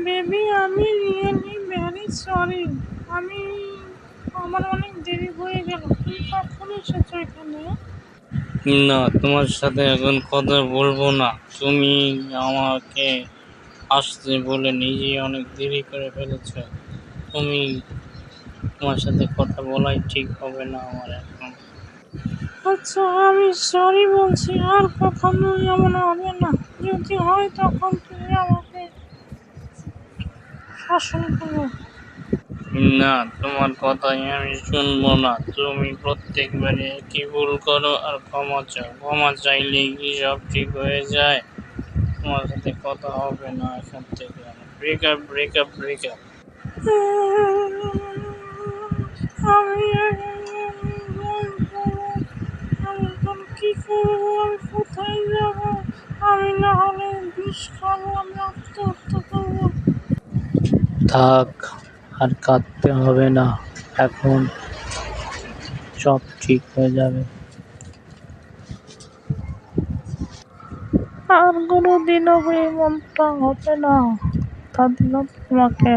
Baby, আমি really very sorry. আমি আমার অনেক দেরি হয়ে গেল। তুমি কখন এসেছো এখানে? না, তোমার সাথে এখন কথা বলবো না। তুমি আমাকে আসতে বলে নিজেই অনেক দেরি করে ফেলেছো। তুমি তোমার সাথে কথা বলাই ঠিক হবে না আমার এখন। আচ্ছা, আমি সরি বলছি, আর কখনো এমন হবে না। যদি হয় তখন তুমি আমাকে শাসন করো। না, তোমার কথাই আমি শুনবো না। তুমি প্রত্যেকবারে একই ভুল করো আর ক্ষমা চাও। ক্ষমা চাইলেই কি সব ঠিক হয়ে যায়? তোমার সাথে কথা হবে না এখন থেকে। Breakup, breakup, breakup. আমি আমি এখন কি করবো? আমি কোথায় যাবো? আমি না হলে বিষ খাবো, আমি আত্মহত্যা করবো। থাক, আর কাঁদতে হবে না। এখন সব ঠিক হয়ে যাবে। আর কোনোদিনও এমনটা হবে না। তা দিলাম তোমাকে।